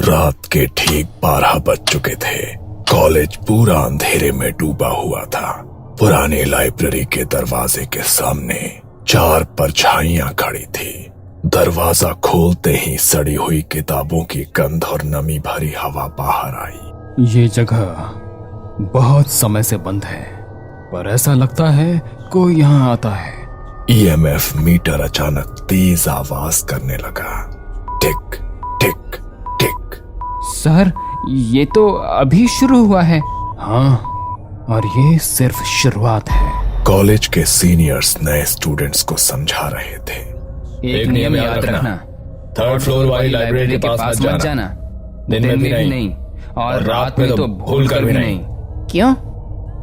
रात के ठीक 12 बज चुके थे। कॉलेज पूरा अंधेरे में डूबा हुआ था। पुरानी लाइब्रेरी के दरवाजे के सामने 4 परछाइयां खड़ी थी। दरवाजा खोलते ही सड़ी हुई किताबों की गंध और नमी भरी हवा बाहर आई। ये जगह बहुत समय से बंद है, पर ऐसा लगता है कोई यहाँ आता है। ईएमएफ मीटर अचानक तेज आवाज करने लगा। टिक टिक टिक। सर, ये तो अभी शुरू हुआ है। हाँ, और ये सिर्फ शुरुआत है। कॉलेज के सीनियर्स नए स्टूडेंट्स को समझा रहे थे। एक नियम याद रखना, 3rd फ्लोर वाली लाइब्रेरी के पास मत जाना। दिन में भी नहीं और रात में तो भूल कर भी नहीं। क्यों?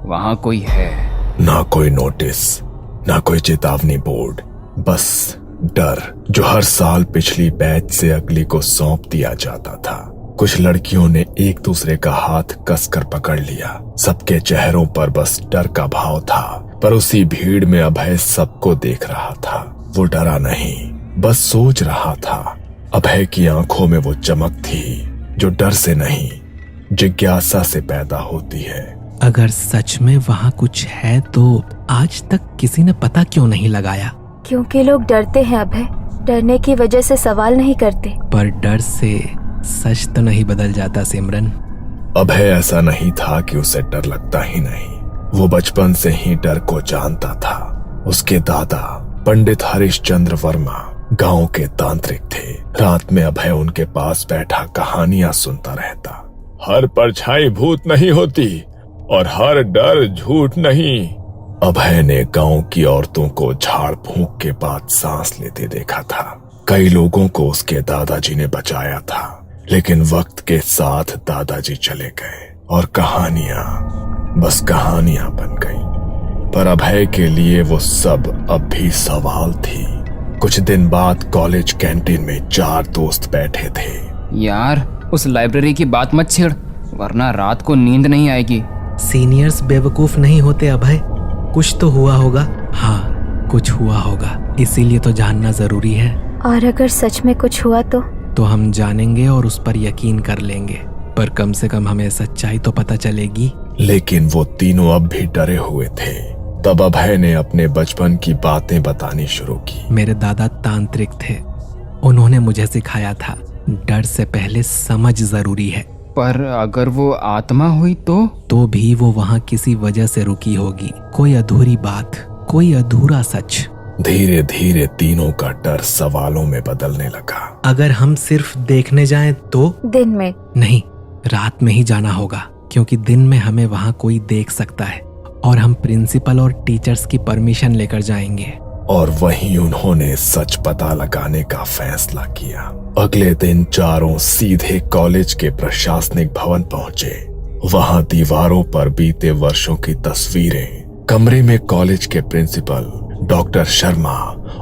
वहाँ कोई है। ना कोई नोटिस, ना कोई चेतावनी बोर्ड, बस डर जो हर साल पिछली बैच से अगली को सौंप दिया जाता था। कुछ लड़कियों ने एक दूसरे का हाथ कसकर पकड़ लिया। सबके चेहरों पर बस डर का भाव था, पर उसी भीड़ में अभय सबको देख रहा था। वो डरा नहीं, बस सोच रहा था। अभय की आंखों में वो चमक थी जो डर से नहीं, जिज्ञासा से पैदा होती है। अगर सच में वहाँ कुछ है तो आज तक किसी ने पता क्यों नहीं लगाया? क्योंकि लोग डरते हैं अभय, डरने की वजह से सवाल नहीं करते। पर डर से सच तो नहीं बदल जाता सिमरन। अभय ऐसा नहीं था कि उसे डर लगता ही नहीं, वो बचपन से ही डर को जानता था। उसके दादा पंडित हरिश्चंद्र वर्मा गांव के तांत्रिक थे। रात में अभय उनके पास बैठा कहानियां सुनता रहता। हर परछाई भूत नहीं होती और हर डर झूठ नहीं। अभय ने गांव की औरतों को झाड़ फूंक के बाद सांस लेते देखा था। कई लोगों को उसके दादाजी ने बचाया था, लेकिन वक्त के साथ दादाजी चले गए और कहानियां बस कहानियां बन गई। पर अभय के लिए वो सब अब भी सवाल थी। कुछ दिन बाद कॉलेज कैंटीन में 4 दोस्त बैठे थे। यार, उस लाइब्रेरी की बात मत छेड़, वरना रात को नींद नहीं आएगी। सीनियर्स बेवकूफ नहीं होते अभय। कुछ तो हुआ होगा। हाँ, कुछ हुआ होगा, इसीलिए तो जानना जरूरी है। और अगर सच में कुछ हुआ तो हम जानेंगे और उस पर यकीन कर लेंगे, पर कम से कम हमें सच्चाई तो पता चलेगी। लेकिन वो तीनों अब भी डरे हुए थे। तब अभय ने अपने बचपन की बातें बतानी शुरू की। मेरे दादा तांत्रिक थे, उन्होंने मुझे सिखाया था डर से पहले समझ जरूरी है। पर अगर वो आत्मा हुई तो भी वो वहाँ किसी वजह से रुकी होगी। कोई अधूरी बात, कोई अधूरा सच। धीरे धीरे तीनों का डर सवालों में बदलने लगा। अगर हम सिर्फ देखने जाएं तो? दिन में नहीं, रात में ही जाना होगा, क्योंकि दिन में हमें वहाँ कोई देख सकता है और हम प्रिंसिपल और टीचर्स की परमिशन लेकर जाएंगे। और वहीं उन्होंने सच पता लगाने का फैसला किया। अगले दिन चारों सीधे कॉलेज के प्रशासनिक भवन पहुंचे। वहां दीवारों पर बीते वर्षों की तस्वीरें, कमरे में कॉलेज के प्रिंसिपल डॉक्टर शर्मा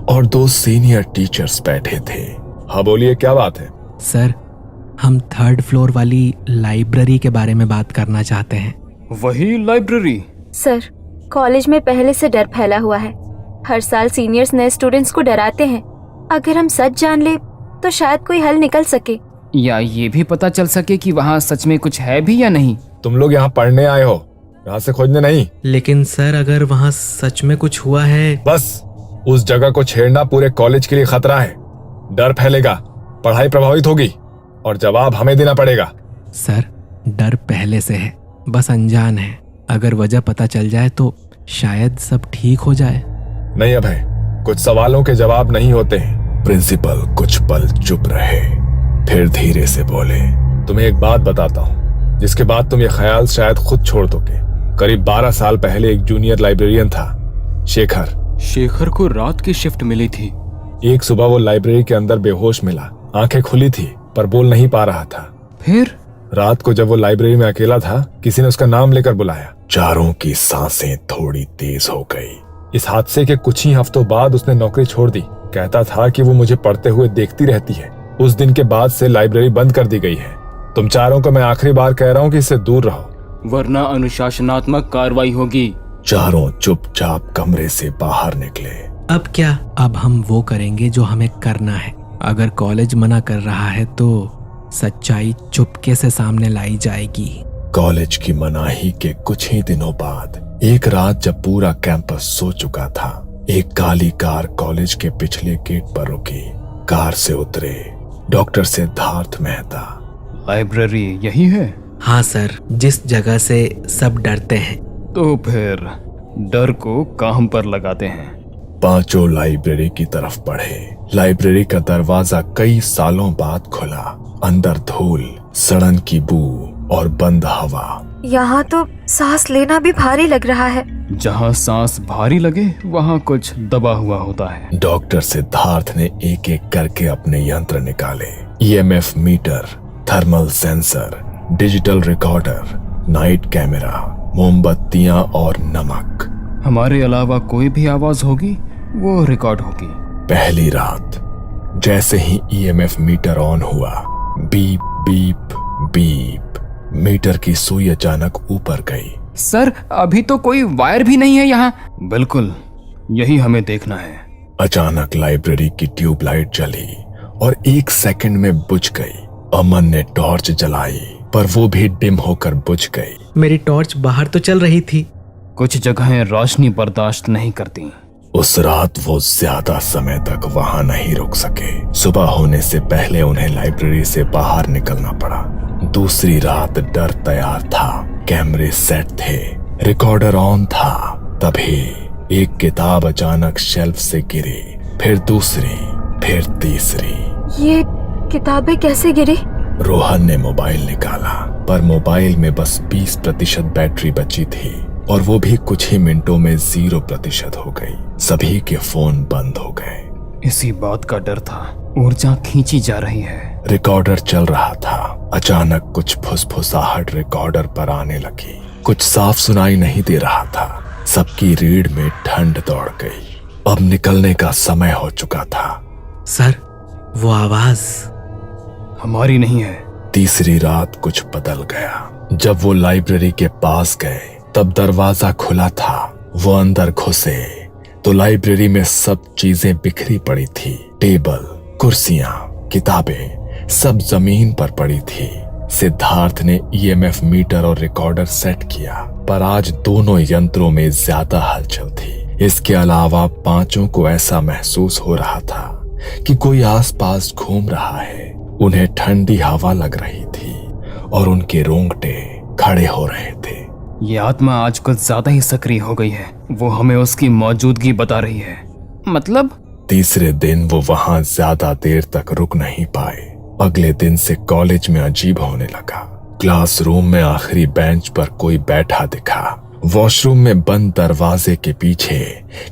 और 2 सीनियर टीचर्स बैठे थे। हाँ बोलिए, क्या बात है? सर, हम 3rd फ्लोर वाली लाइब्रेरी के बारे में बात करना चाहते हैं। वही लाइब्रेरी? सर, कॉलेज में पहले से डर फैला हुआ है। हर साल सीनियर्स नए स्टूडेंट्स को डराते हैं। अगर हम सच जान ले तो शायद कोई हल निकल सके, या ये भी पता चल सके कि वहाँ सच में कुछ है भी या नहीं। तुम लोग यहाँ पढ़ने आए हो, यहाँ से खोजने नहीं। लेकिन सर, अगर वहाँ सच में कुछ हुआ है? बस उस जगह को छेड़ना पूरे कॉलेज के लिए खतरा है। डर फैलेगा, पढ़ाई प्रभावित होगी और जवाब हमें देना पड़ेगा। सर, डर पहले से है, बस अनजान है। अगर वजह पता चल जाए तो शायद सब ठीक हो जाए। नहीं अभय, कुछ सवालों के जवाब नहीं होते हैं। प्रिंसिपल कुछ पल चुप रहे, फिर धीरे से बोले, तुम्हें एक बात बताता हूँ जिसके बाद तुम ये ख्याल शायद खुद छोड़ दोगे। करीब 12 साल पहले एक जूनियर लाइब्रेरियन था, शेखर को रात की शिफ्ट मिली थी। एक सुबह वो लाइब्रेरी के अंदर बेहोश मिला। आंखें खुली थी पर बोल नहीं पा रहा था। फिर रात को जब वो लाइब्रेरी में अकेला था, किसी ने उसका नाम लेकर बुलाया। चारों की सांसें थोड़ी तेज हो गई। इस हादसे के कुछ ही हफ्तों बाद उसने नौकरी छोड़ दी। कहता था कि वो मुझे पढ़ते हुए देखती रहती है। उस दिन के बाद से लाइब्रेरी बंद कर दी गई है। तुम चारों को मैं आखिरी बार कह रहा हूँ कि इससे दूर रहो, वरना अनुशासनात्मक कार्रवाई होगी। चारों चुपचाप कमरे से बाहर निकले। अब क्या? अब हम वो करेंगे जो हमें करना है। अगर कॉलेज मना कर रहा है तो सच्चाई चुपके से सामने लाई जाएगी। कॉलेज की मनाही के कुछ ही दिनों बाद एक रात जब पूरा कैंपस सो चुका था, एक काली कार कॉलेज के पिछले गेट पर रुकी। कार से उतरे डॉक्टर सिद्धार्थ मेहता। लाइब्रेरी यही है? हाँ सर, जिस जगह से सब डरते हैं। तो फिर डर को काम पर लगाते हैं। पांचों लाइब्रेरी की तरफ बढ़े। लाइब्रेरी का दरवाजा कई सालों बाद खुला। अंदर धूल, सड़न की बू और बंद हवा। यहाँ तो सांस लेना भी भारी लग रहा है। जहाँ सांस भारी लगे वहाँ कुछ दबा हुआ होता है। डॉक्टर सिद्धार्थ ने एक एक करके अपने यंत्र निकाले। EMF meter, thermal sensor, digital recorder, night camera, मोमबत्तियां और नमक। हमारे अलावा कोई भी आवाज होगी वो रिकॉर्ड होगी। पहली रात जैसे ही ईएमएफ मीटर ऑन हुआ, बीप बीप बीप, मीटर की सुई अचानक ऊपर गई। सर, अभी तो कोई वायर भी नहीं है यहाँ। बिल्कुल, यही हमें देखना है। अचानक लाइब्रेरी की ट्यूबलाइट जली और 1 सेकंड में बुझ गई। अमन ने टॉर्च जलाई पर वो भी डिम होकर बुझ गई। मेरी टॉर्च बाहर तो चल रही थी। कुछ जगहें रोशनी बर्दाश्त नहीं करती। उस रात वो ज्यादा समय तक वहां नहीं रुक सके। सुबह होने से पहले उन्हें लाइब्रेरी से बाहर निकलना पड़ा। दूसरी रात डर तैयार था, कैमरे सेट थे, रिकॉर्डर ऑन था। तभी एक किताब अचानक शेल्फ से गिरी, फिर दूसरी, फिर तीसरी। ये किताबें कैसे गिरी? रोहन ने मोबाइल निकाला पर मोबाइल में बस 20% बैटरी बची थी और वो भी कुछ ही मिनटों में 0% हो गई। सभी के फोन बंद हो गए। इसी बात का डर था, ऊर्जा खींची जा रही है। रिकॉर्डर चल रहा था। अचानक कुछ फुसफुसाहट रिकॉर्डर पर आने लगी। कुछ साफ सुनाई नहीं दे रहा था। सबकी रीढ़ में ठंड दौड़ गई। अब निकलने का समय हो चुका था। सर, वो आवाज हमारी नहीं है। तीसरी रात कुछ बदल गया। जब वो लाइब्रेरी के पास गए तब दरवाजा खुला था। वो अंदर घुसे तो लाइब्रेरी में सब चीजें बिखरी पड़ी थी। टेबल, कुर्सियां, किताबें सब जमीन पर पड़ी थी। सिद्धार्थ ने ईएमएफ मीटर और रिकॉर्डर सेट किया पर आज दोनों यंत्रों में ज्यादा हलचल थी। इसके अलावा पांचों को ऐसा महसूस हो रहा था कि कोई आसपास घूम रहा है। उन्हें ठंडी हवा लग रही थी और उनके रोंगटे खड़े हो रहे थे। ये आत्मा आज कुछ ज्यादा ही सक्रिय हो गई है। वो हमें उसकी मौजूदगी बता रही है। मतलब? तीसरे दिन वो वहां ज्यादा देर तक रुक नहीं पाए। अगले दिन से कॉलेज में अजीब होने लगा। क्लासरूम में आखिरी बेंच पर कोई बैठा दिखा। वॉशरूम में बंद दरवाजे के पीछे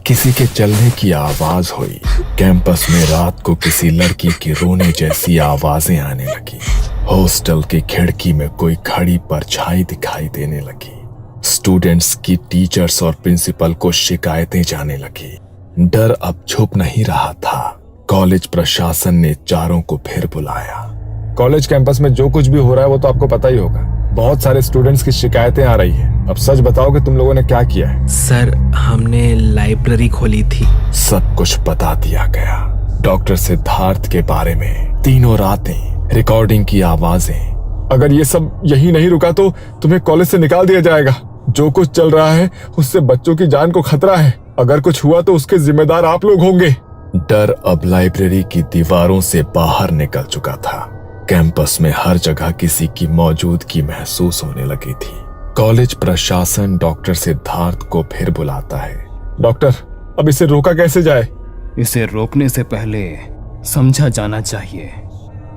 किसी के चलने की आवाज हुई। कैंपस में रात को किसी लड़की की रोने जैसी आवाजें आने लगी। हॉस्टल की खिड़की में कोई खड़ी परछाई दिखाई देने लगी। स्टूडेंट्स की टीचर्स और प्रिंसिपल को शिकायतें जाने लगी। डर अब छुप नहीं रहा था। कॉलेज प्रशासन ने चारों को फिर बुलाया। कॉलेज कैंपस में जो कुछ भी हो रहा है वो तो आपको पता ही होगा। बहुत सारे स्टूडेंट्स की शिकायतें आ रही है। अब सच बताओ कि तुम लोगों ने क्या किया है। सर, हमने लाइब्रेरी खोली थी। सब कुछ बता दिया गया। डॉक्टर सिद्धार्थ के बारे में तीनों रातें, रिकॉर्डिंग की आवाजें। अगर ये सब यही नहीं रुका तो तुम्हें कॉलेज से निकाल दिया जाएगा। जो कुछ चल रहा है उससे बच्चों की जान को खतरा है। अगर कुछ हुआ तो उसके जिम्मेदार आप लोग होंगे। डर अब लाइब्रेरी की दीवारों से बाहर निकल चुका था। कैंपस में हर जगह किसी की मौजूदगी महसूस होने लगी थी। कॉलेज प्रशासन डॉक्टर सिद्धार्थ को फिर बुलाता है। डॉक्टर, अब इसे रोका कैसे जाए? इसे रोकने से पहले समझा जाना चाहिए।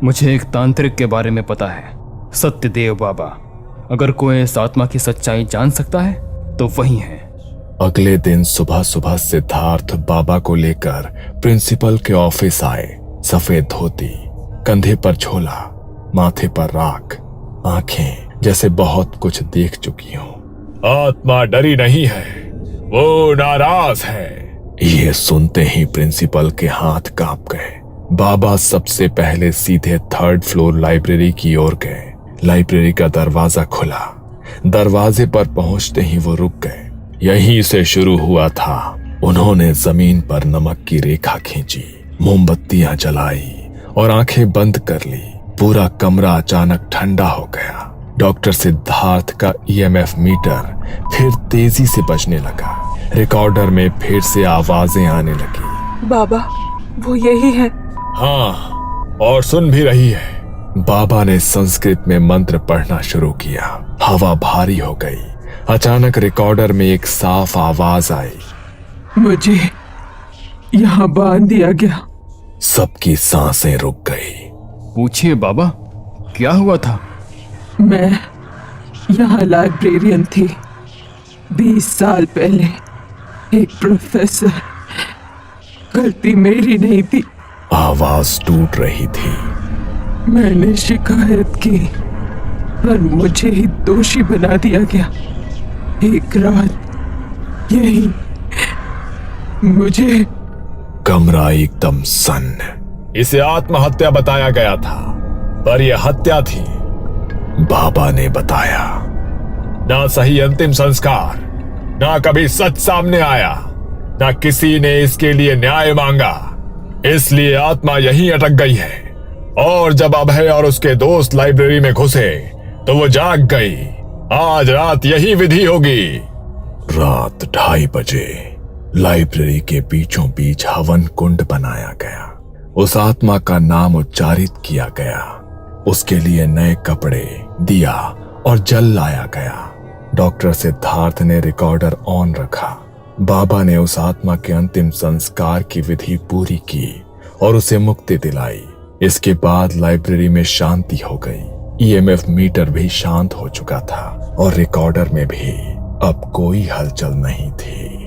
मुझे एक तांत्रिक के बारे में पता है, सत्यदेव बाबा। अगर कोई इस आत्मा की सच्चाई जान सकता है तो वही है। अगले दिन सुबह सुबह सिद्धार्थ बाबा को लेकर प्रिंसिपल के ऑफिस आए। सफेद धोती, कंधे पर झोला, माथे पर राख, आंखें जैसे बहुत कुछ देख चुकी हों। आत्मा डरी नहीं है, वो नाराज है। ये सुनते ही प्रिंसिपल के हाथ कांप गए। बाबा सबसे पहले सीधे 3rd फ्लोर लाइब्रेरी की ओर गए। लाइब्रेरी का दरवाजा खुला। दरवाजे पर पहुंचते ही वो रुक गए। यहीं से शुरू हुआ था। उन्होंने जमीन पर नमक की रेखा खींची, मोमबत्तियां जलाई और आंखें बंद कर ली। पूरा कमरा अचानक ठंडा हो गया। डॉक्टर सिद्धार्थ का ईएमएफ मीटर फिर तेजी से बजने लगा। रिकॉर्डर में फिर से आवाजें आने लगी। बाबा, वो यही है। हाँ, और सुन भी रही है। बाबा ने संस्कृत में मंत्र पढ़ना शुरू किया। हवा भारी हो गई। अचानक रिकॉर्डर में एक साफ आवाज आई, मुझे यहाँ बांध दिया गया। सबकी सांसें रुक गई। पूछिए बाबा, क्या हुआ था? मैं यहाँ लाइब्रेरियन थी। 20 साल पहले एक प्रोफेसर, गलती मेरी नहीं थी। आवाज टूट रही थी। मैंने शिकायत की पर मुझे ही दोषी बना दिया गया। एक रात यही मुझे। कमरा एकदम सन्न। इसे आत्महत्या बताया गया था, पर यह हत्या थी। बाबा ने बताया, ना सही अंतिम संस्कार, ना कभी सच सामने आया, ना किसी ने इसके लिए न्याय मांगा। इसलिए आत्मा यहीं अटक गई है। और जब अभय और उसके दोस्त लाइब्रेरी में घुसे तो वो जाग गई। आज रात यही विधि होगी। रात 2:30 बजे लाइब्रेरी के बीचों बीच हवन कुंड बनाया गया। उस आत्मा का नाम उच्चारित किया गया। उसके लिए नए कपड़े, दिया और जल लाया गया। डॉक्टर सिद्धार्थ ने रिकॉर्डर ऑन रखा। बाबा ने उस आत्मा के अंतिम संस्कार की विधि पूरी की और उसे मुक्ति दिलाई। इसके बाद लाइब्रेरी में शांति हो गई। ईएमएफ मीटर भी शांत हो चुका था और रिकॉर्डर में भी अब कोई हलचल नहीं थी।